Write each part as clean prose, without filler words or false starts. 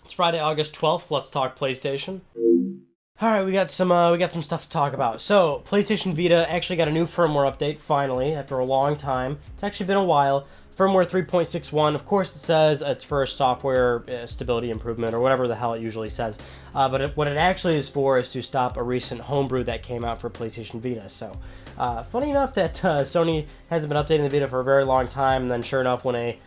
It's Friday, August 12th. Let's talk PlayStation. All right, we got some stuff to talk about. So, PlayStation Vita actually got a new firmware update finally after a long time. It's actually been a while. Firmware 3.61. Of course, it says it's for software stability improvement or whatever the hell it usually says. But what it actually is for is to stop a recent homebrew that came out for PlayStation Vita. So, funny enough that Sony hasn't been updating the Vita for a very long time, and then sure enough, when a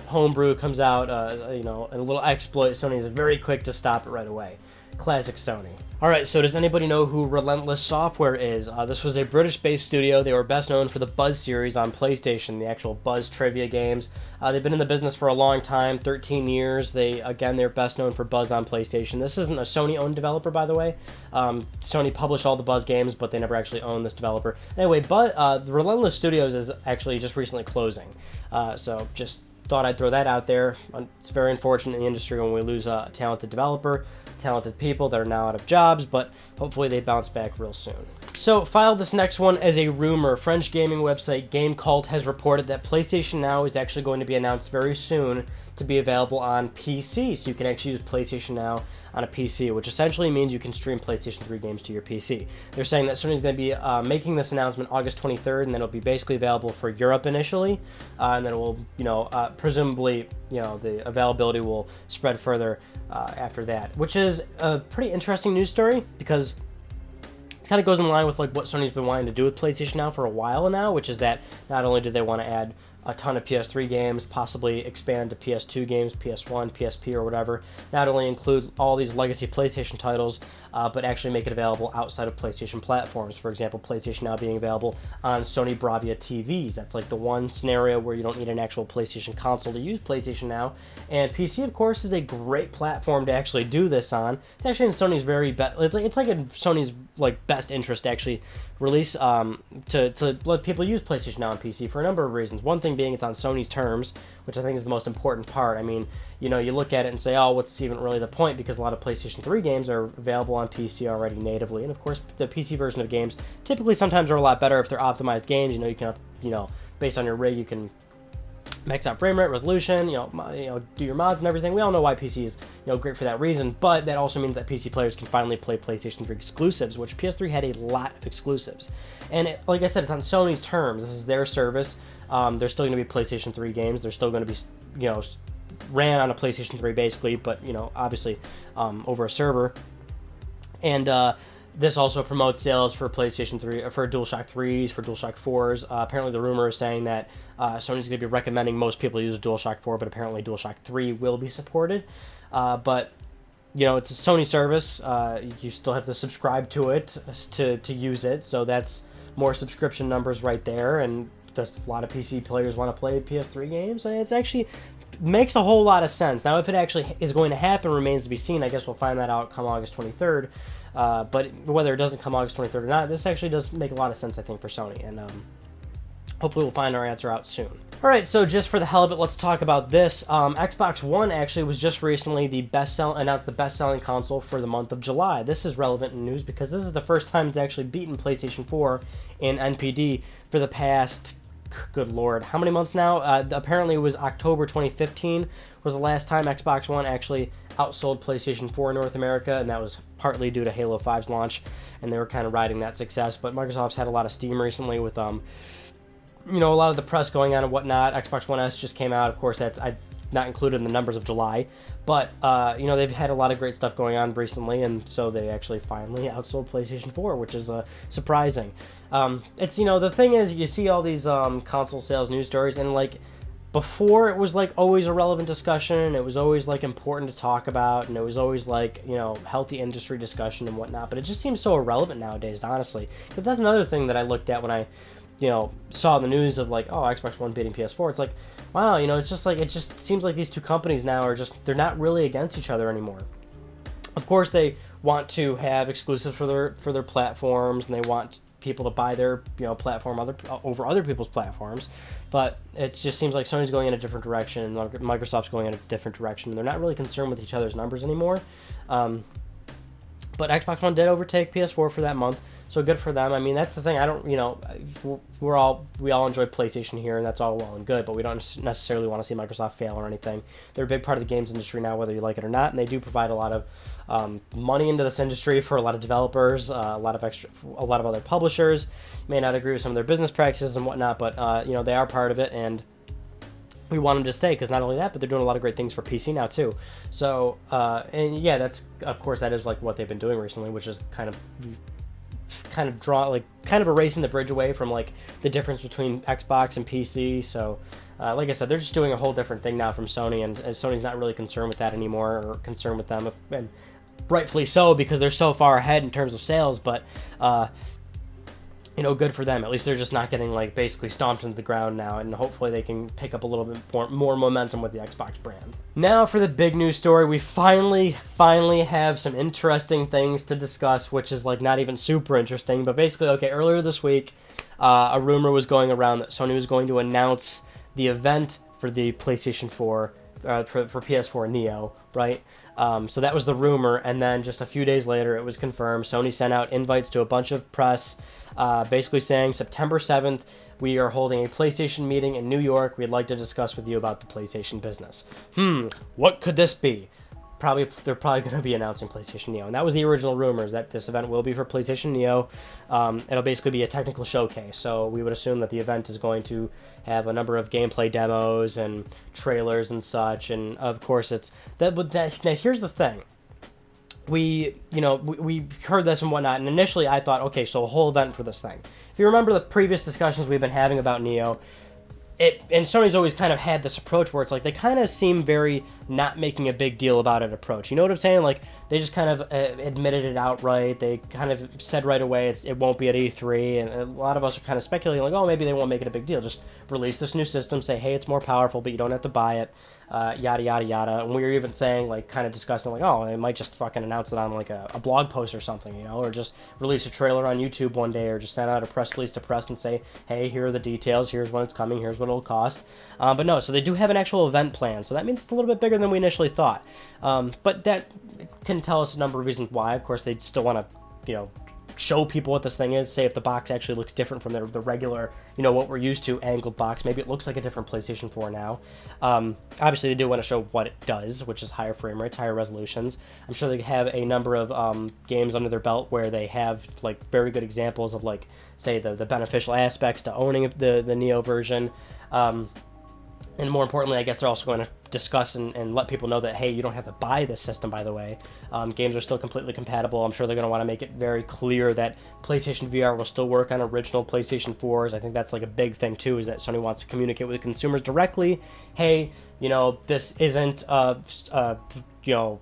homebrew comes out, a little exploit, Sony is very quick to stop it right away. Classic Sony. Alright, so does anybody know who Relentless Software is? This was a British-based studio. They were best known for the Buzz series on PlayStation, the actual Buzz trivia games. They've been in the business for a long time, 13 years. They're best known for Buzz on PlayStation. This isn't a Sony-owned developer, by the way. Sony published all the Buzz games, but they never actually owned this developer. Anyway, the Relentless Studios is actually just recently closing. So just thought I'd throw that out there. It's very unfortunate in the industry when we lose a talented developer, talented people that are now out of jobs, but hopefully they bounce back real soon. So, file this next one as a rumor. French gaming website Game Cult has reported that PlayStation Now is actually going to be announced very soon to be available on PC, so you can actually use PlayStation Now on a PC, which essentially means you can stream PlayStation 3 games to your PC. They're saying that Sony's going to be making this announcement August 23rd, and then it'll be basically available for Europe initially, and then it will, presumably, the availability will spread further after that, which is a pretty interesting news story because it kind of goes in line with like what Sony's been wanting to do with PlayStation Now for a while now, which is that not only do they want to add a ton of PS3 games, possibly expand to PS2 games, PS1, PSP, or whatever, not only include all these legacy PlayStation titles, but actually make it available outside of PlayStation platforms. For example, PlayStation Now being available on Sony Bravia TVs. That's like the one scenario where you don't need an actual PlayStation console to use PlayStation Now. And PC, of course, is a great platform to actually do this on. It's actually in Sony's it's like in Sony's best interest to actually release to let people use PlayStation Now on PC for a number of reasons. One thing being it's on Sony's terms, which I think is the most important part. I mean, you look at it and say, oh, what's even really the point? Because a lot of PlayStation 3 games are available on PC already natively. And of course, the PC version of games typically sometimes are a lot better if they're optimized games. You can, based on your rig, you can max out frame rate, resolution, do your mods and everything. We all know why PC is, great for that reason, but that also means that PC players can finally play PlayStation 3 exclusives, which PS3 had a lot of exclusives. And like I said, it's on Sony's terms. This is their service. There's still going to be PlayStation 3 games. They're still going to be, ran on a PlayStation 3 basically, but, obviously over a server. And this also promotes sales for PlayStation 3, for DualShock 3s, for DualShock 4s. Apparently the rumor is saying that Sony's going to be recommending most people use a DualShock 4, but apparently DualShock 3 will be supported. But, it's a Sony service. You still have to subscribe to it to use it, so that's more subscription numbers right there, and a lot of PC players want to play PS3 games. It's actually makes a whole lot of sense. Now, if it actually is going to happen remains to be seen. I guess we'll find that out come August 23rd. But whether it doesn't come August 23rd or not, this actually does make a lot of sense, I think, for Sony. And hopefully we'll find our answer out soon. Alright, so just for the hell of it, let's talk about this. Xbox One actually was just recently announced the best-selling console for the month of July. This is relevant in news because this is the first time it's actually beaten PlayStation 4 in NPD for the past, good lord, how many months now? Apparently it was October 2015 was the last time Xbox One actually outsold PlayStation 4 in North America, and that was partly due to Halo 5's launch, and they were kind of riding that success. But Microsoft's had a lot of steam recently with a lot of the press going on and whatnot. Xbox One S just came out. Of course, that's not included in the numbers of July, but they've had a lot of great stuff going on recently, and so they actually finally outsold PlayStation 4, which is surprising. It's the thing is, you see all these console sales news stories, and before it was always a relevant discussion, it was always important to talk about, and it was always healthy industry discussion and whatnot, but it just seems so irrelevant nowadays, honestly, because that's another thing that I looked at when I saw the news of Xbox One beating PS4. It's wow, it's just it just seems like these two companies now are they're not really against each other anymore. Of course, they want to have exclusives for their platforms, and they want people to buy their platform over other people's platforms, but it just seems like Sony's going in a different direction and Microsoft's going in a different direction. They're not really concerned with each other's numbers anymore. But Xbox One did overtake PS4 for that month, So good for them. I mean, that's the thing. I don't, you know, we all enjoy PlayStation here, and that's all well and good, but we don't necessarily want to see Microsoft fail or anything. They're a big part of the games industry now, whether you like it or not, and they do provide a lot of money into this industry for a lot of developers, a lot of other publishers. You may not agree with some of their business practices and whatnot, but you know, they are part of it, and we want them to stay, because not only that, but they're doing a lot of great things for PC now too. So and yeah, that's, of course, that is like what they've been doing recently, which is kind of erasing the bridge away from like the difference between Xbox and PC. So like I said, they're just doing a whole different thing now from Sony, and Sony's not really concerned with that anymore, or concerned with them, and rightfully so, because they're so far ahead in terms of sales. But you know, good for them. At least they're just not getting like basically stomped into the ground now, and hopefully they can pick up a little bit more momentum with the Xbox brand. Now for the big news story, we finally have some interesting things to discuss, which is like not even super interesting, but basically, okay, earlier this week, a rumor was going around that Sony was going to announce the event for the PlayStation 4, for PS4 NEO, right? So that was the rumor, and then just a few days later, it was confirmed. Sony sent out invites to a bunch of press, basically saying September 7th, we are holding a PlayStation meeting in New York. We'd like to discuss with you about the PlayStation business. What could this be? They're probably going to be announcing PlayStation NEO, and that was the original rumors, that this event will be for PlayStation NEO. It'll basically be a technical showcase, so we would assume that the event is going to have a number of gameplay demos and trailers and such, and of course it's that. But now here's the thing. We heard this and whatnot, and initially I thought, okay, so a whole event for this thing. If you remember the previous discussions we've been having about NEO, and Sony's always kind of had this approach where it's like they kind of seem very not making a big deal about it approach. You know what I'm saying? Like they just kind of admitted it outright. They kind of said right away it won't be at E3, and a lot of us are kind of speculating like, oh, maybe they won't make it a big deal. Just release this new system, say, hey, it's more powerful, but you don't have to buy it. Yada yada yada. And we were even saying, like, kind of discussing, like, oh, they might just fucking announce it on like a blog post or something, you know, or just release a trailer on YouTube one day, or just send out a press release to press and say, hey, here are the details, here's when it's coming, here's what it'll cost. But no, so they do have an actual event plan, so that means it's a little bit bigger than we initially thought. But that can tell us a number of reasons why. Of course, they still want to, you know, show people what this thing is, say if the box actually looks different from the regular, you know, what we're used to, angled box. Maybe it looks like a different PlayStation 4 now. Obviously, they do want to show what it does, which is higher frame rates, higher resolutions. I'm sure they have a number of games under their belt where they have, like, very good examples of, like, say, the beneficial aspects to owning the Neo version. And more importantly, I guess they're also going to discuss and let people know that, hey, you don't have to buy this system, by the way. Games are still completely compatible. I'm sure they're going to want to make it very clear that PlayStation VR will still work on original PlayStation 4s. I think that's like a big thing, too, is that Sony wants to communicate with consumers directly. Hey, you know, this isn't, you know,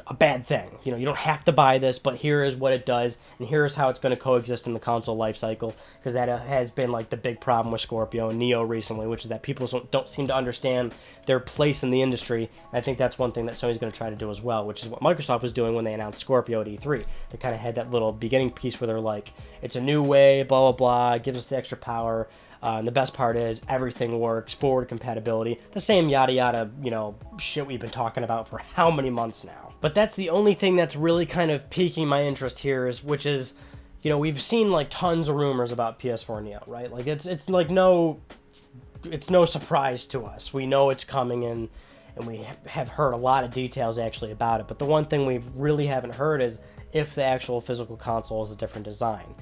a bad thing. You know, you don't have to buy this, but here is what it does, and here's how it's going to coexist in the console life cycle, because that has been like the big problem with Scorpio and Neo recently, which is that people don't seem to understand their place in the industry. And I think that's one thing that Sony's going to try to do as well, which is what Microsoft was doing when they announced Scorpio at E3. They kind of had that little beginning piece where they're like, it's a new way, blah, blah, blah, it gives us the extra power. And the best part is everything works, forward compatibility, the same yada yada, you know, shit we've been talking about for how many months now. But that's the only thing that's really kind of piquing my interest here, which is, you know, we've seen like tons of rumors about PS4 Neo, right? Like it's like it's no surprise to us. We know it's coming in, and we have heard a lot of details actually about it. But the one thing we really haven't heard is if the actual physical console is a different design.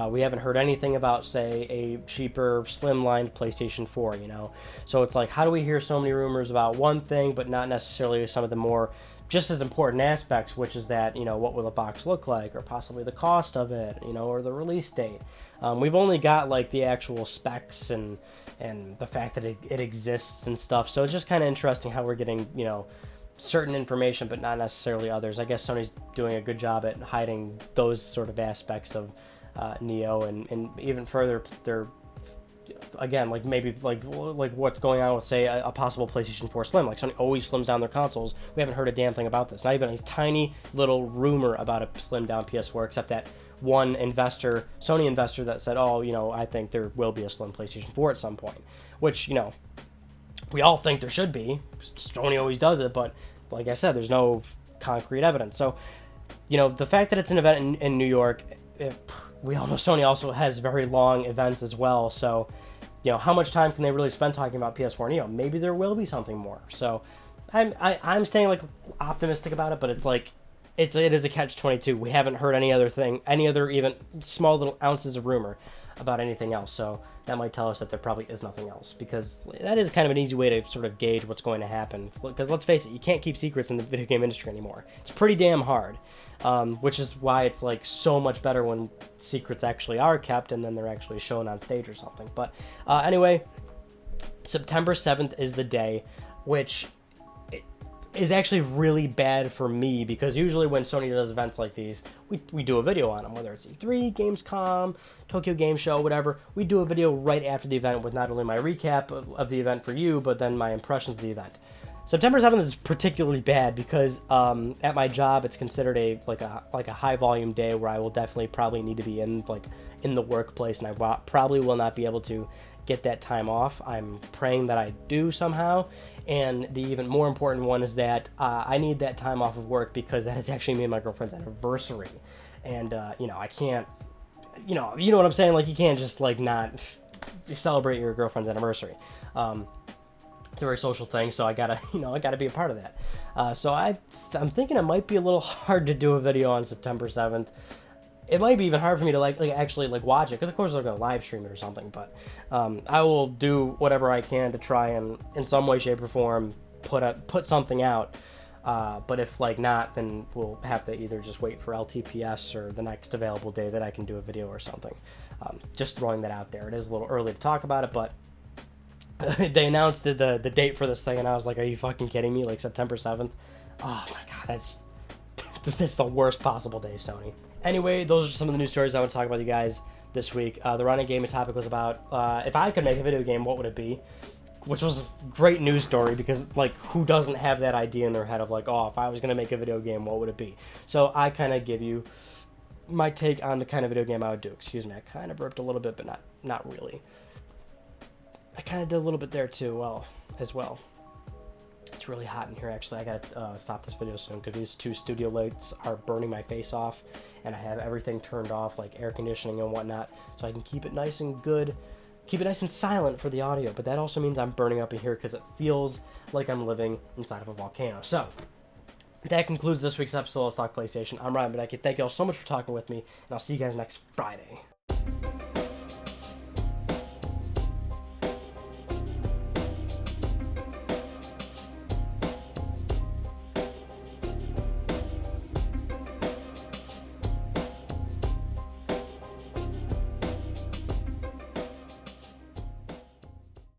We haven't heard anything about, say, a cheaper, slimlined PlayStation 4, you know? So it's like, how do we hear so many rumors about one thing, but not necessarily some of the more just as important aspects, which is that, you know, what will the box look like, or possibly the cost of it, you know, or the release date. We've only got, like, the actual specs and the fact that it exists and stuff. So it's just kind of interesting how we're getting, you know, certain information, but not necessarily others. I guess Sony's doing a good job at hiding those sort of aspects of Neo, and even further, they're, again, like maybe like what's going on with, say, a possible PlayStation 4 Slim. Like, Sony always slims down their consoles. We haven't heard a damn thing about this. Not even a tiny little rumor about a slimmed down PS4, except that one investor, Sony investor, that said, oh, you know, I think there will be a slim PlayStation 4 at some point, which, you know, we all think there should be. Sony always does it, but like I said, there's no concrete evidence. So, you know, the fact that it's an event in New York, we all know Sony also has very long events as well, so you know, how much time can they really spend talking about PS4 NEO? Maybe there will be something more. So I'm staying like optimistic about it, but it's like it is a catch-22. We haven't heard any other even small little ounces of rumor about anything else. So that might tell us that there probably is nothing else, because that is kind of an easy way to sort of gauge what's going to happen. Because let's face it, you can't keep secrets in the video game industry anymore. It's pretty damn hard, which is why it's like so much better when secrets actually are kept and then they're actually shown on stage or something. But anyway, September 7th is the day, which is actually really bad for me, because usually when Sony does events like these, we do a video on them, whether it's E3, Gamescom, Tokyo Game Show, whatever. We do a video right after the event with not only my recap of the event for you, but then my impressions of the event. September 7th is particularly bad because at my job it's considered a high volume day where I will definitely probably need to be in the workplace, and I probably will not be able to get that time off. I'm praying that I do somehow. And the even more important one is that I need that time off of work, because that is actually me and my girlfriend's anniversary. And, you know, I can't, you know what I'm saying? Like, you can't just, like, not celebrate your girlfriend's anniversary. It's a very social thing, so I gotta be a part of that. So I'm thinking it might be a little hard to do a video on September 7th. It might be even hard for me to actually watch it, because of course they're gonna live stream it or something. But I will do whatever I can to try and in some way, shape, or form put something out. But if not, then we'll have to either just wait for LTPS or the next available day that I can do a video or something. Just throwing that out there. It is a little early to talk about it, but they announced the date for this thing, and I was like, "Are you fucking kidding me? Like September 7th? Oh my god, that's the worst possible day, Sony." Anyway, those are some of the news stories I want to talk about with you guys this week. The running game topic was about if I could make a video game, what would it be? Which was a great news story, because who doesn't have that idea in their head of oh, if I was going to make a video game, what would it be? So I kind of give you my take on the kind of video game I would do. Excuse me, I kind of burped a little bit, but not really. I kind of did a little bit there too, as well. It's really hot in here, actually. I gotta stop this video soon, because these two studio lights are burning my face off, and I have everything turned off, like air conditioning and whatnot, so I can keep it nice and good, keep it nice and silent for the audio. But that also means I'm burning up in here, because it feels like I'm living inside of a volcano. So that concludes this week's episode of Let's Talk PlayStation. I'm Ryan Bujnovksy. Thank you all so much for talking with me, and I'll see you guys next Friday.